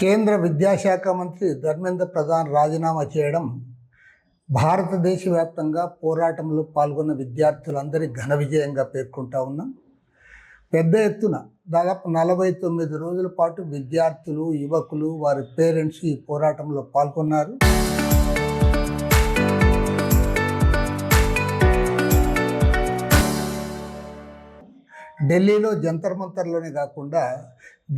కేంద్ర విద్యాశాఖ మంత్రి ధర్మేంద్ర ప్రధాన్ రాజీనామా చేయడం భారతదేశ వ్యాప్తంగా పోరాటంలో పాల్గొన్న విద్యార్థులందరి ఘన విజయంగా పేర్కొంటా ఉన్నాం. పెద్ద ఎత్తున దాదాపు 49 రోజుల పాటు విద్యార్థులు, యువకులు, వారి పేరెంట్స్ ఈ పోరాటంలో పాల్గొన్నారు. ఢిల్లీలో జంతర్ మంతర్లోనే కాకుండా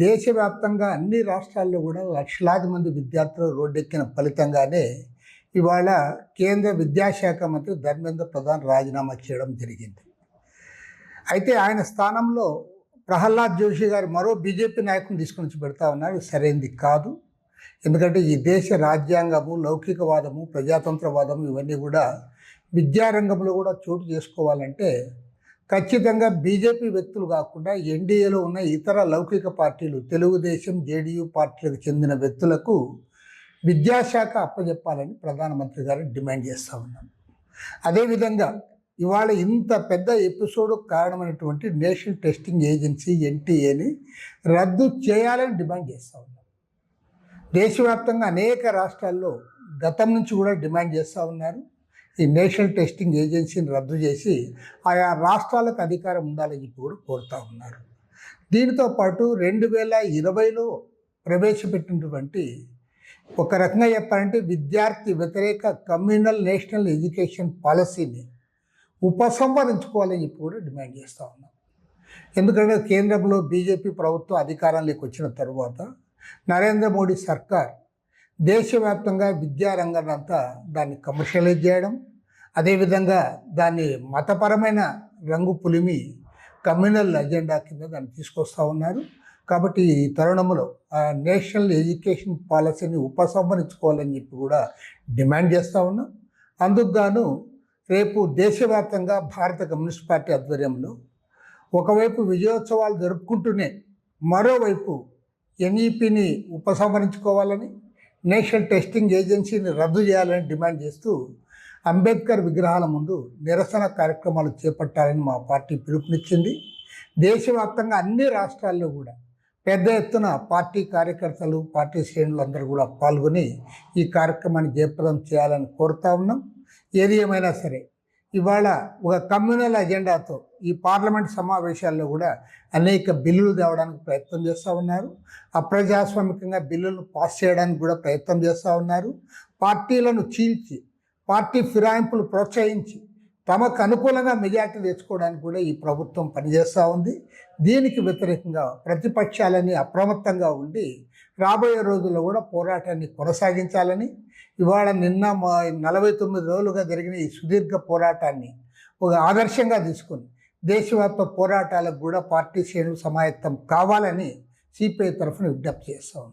దేశవ్యాప్తంగా అన్ని రాష్ట్రాల్లో కూడా లక్షలాది మంది విద్యార్థులు రోడ్డెక్కిన ఫలితంగానే ఇవాళ కేంద్ర విద్యాశాఖ మంత్రి ధర్మేంద్ర ప్రధాన్ రాజీనామా చేయడం జరిగింది. అయితే ఆయన స్థానంలో ప్రహ్లాద్ జోషి గారు మరో బీజేపీ నాయకుని తీసుకొని పెడతా ఉన్నారు. సరైనది కాదు. ఎందుకంటే ఈ దేశ రాజ్యాంగము, లౌకికవాదము, ప్రజాతంత్రవాదము ఇవన్నీ కూడా విద్యారంగంలో కూడా చోటు చేసుకోవాలంటే ఖచ్చితంగా బీజేపీ వ్యక్తులు కాకుండా ఎన్డీఏలో ఉన్న ఇతర లౌకిక పార్టీలు, తెలుగుదేశం, జేడీయూ పార్టీలకు చెందిన వ్యక్తులకు విద్యాశాఖ అప్పచెప్పాలని ప్రధానమంత్రి గారు డిమాండ్ చేస్తూ ఉన్నాను. అదేవిధంగా ఇవాళ ఇంత పెద్ద ఎపిసోడ్ కారణమైనటువంటి నేషనల్ టెస్టింగ్ ఏజెన్సీ ఎన్టీఏని రద్దు చేయాలని డిమాండ్ చేస్తూ ఉన్నాను. దేశవ్యాప్తంగా అనేక రాష్ట్రాల్లో గతం నుంచి కూడా డిమాండ్ చేస్తూ ఉన్నారు. ఈ నేషనల్ టెస్టింగ్ ఏజెన్సీని రద్దు చేసి ఆయా రాష్ట్రాలకు అధికారం ఉండాలని చెప్పి కూడా కోరుతూ ఉన్నారు. దీనితో పాటు 2020లో ప్రవేశపెట్టినటువంటి ఒక రకంగా చెప్పాలంటే విద్యార్థి వ్యతిరేక కమ్యూనల్ నేషనల్ ఎడ్యుకేషన్ పాలసీని ఉపసంహరించుకోవాలని చెప్పి కూడా డిమాండ్ చేస్తూ ఉన్నాం. ఎందుకంటే కేంద్రంలో బీజేపీ ప్రభుత్వం అధికారంలోకి వచ్చిన తరువాత నరేంద్ర మోడీ సర్కార్ దేశవ్యాప్తంగా విద్యారంగాన్ని అంతా దాన్ని కమర్షియలైజ్ చేయడం, అదేవిధంగా దాన్ని మతపరమైన రంగు పులిమి కమ్యూనల్ అజెండా కింద దాన్ని తీసుకొస్తూ ఉన్నారు. కాబట్టి ఈ తరుణంలో నేషనల్ ఎడ్యుకేషన్ పాలసీని ఉపసంహరించుకోవాలని చెప్పి కూడా డిమాండ్ చేస్తూ ఉన్నాం. అందుకు గాను రేపు దేశవ్యాప్తంగా భారత కమ్యూనిస్ట్ పార్టీ ఆధ్వర్యంలో ఒకవైపు విజయోత్సవాలు జరుపుకుంటూనే మరోవైపు ఎన్ఈపిని ఉపసంహరించుకోవాలని, నేషనల్ టెస్టింగ్ ఏజెన్సీని రద్దు చేయాలని డిమాండ్ చేస్తూ అంబేద్కర్ విగ్రహాల ముందు నిరసన కార్యక్రమాలు చేపట్టాలని మా పార్టీ పిలుపునిచ్చింది. దేశవ్యాప్తంగా అన్ని రాష్ట్రాల్లో కూడా పెద్ద ఎత్తున పార్టీ కార్యకర్తలు, పార్టీ శ్రేణులు అందరూ కూడా పాల్గొని ఈ కార్యక్రమాన్ని జయప్రదం చేయాలని కోరుతా ఉన్నాం. ఏది ఏమైనా సరే ఇవాళ ఒక కమ్యూనల్ అజెండాతో ఈ పార్లమెంట్ సమావేశాల్లో కూడా అనేక బిల్లులు తేవడానికి ప్రయత్నం చేస్తూ ఉన్నారు. అప్రజాస్వామికంగా బిల్లులను పాస్ చేయడానికి కూడా ప్రయత్నం చేస్తూ ఉన్నారు. పార్టీలను చీల్చి, పార్టీ ఫిరాయింపులు ప్రోత్సహించి తమకు అనుకూలంగా మెజార్టీ తెచ్చుకోవడానికి కూడా ఈ ప్రభుత్వం పనిచేస్తూ ఉంది. దీనికి వ్యతిరేకంగా ప్రతిపక్షాలని అప్రమత్తంగా ఉండి రాబోయే రోజుల్లో కూడా పోరాటాన్ని కొనసాగించాలని, ఇవాళ నిన్న 49 రోజులుగా జరిగిన ఈ సుదీర్ఘ పోరాటాన్ని ఒక ఆదర్శంగా తీసుకొని దేశవ్యాప్త పోరాటాలకు కూడా పార్టీ శ్రేణులు సమాయత్తం కావాలని సిపిఐ తరఫున విజ్ఞప్తి చేస్తాం.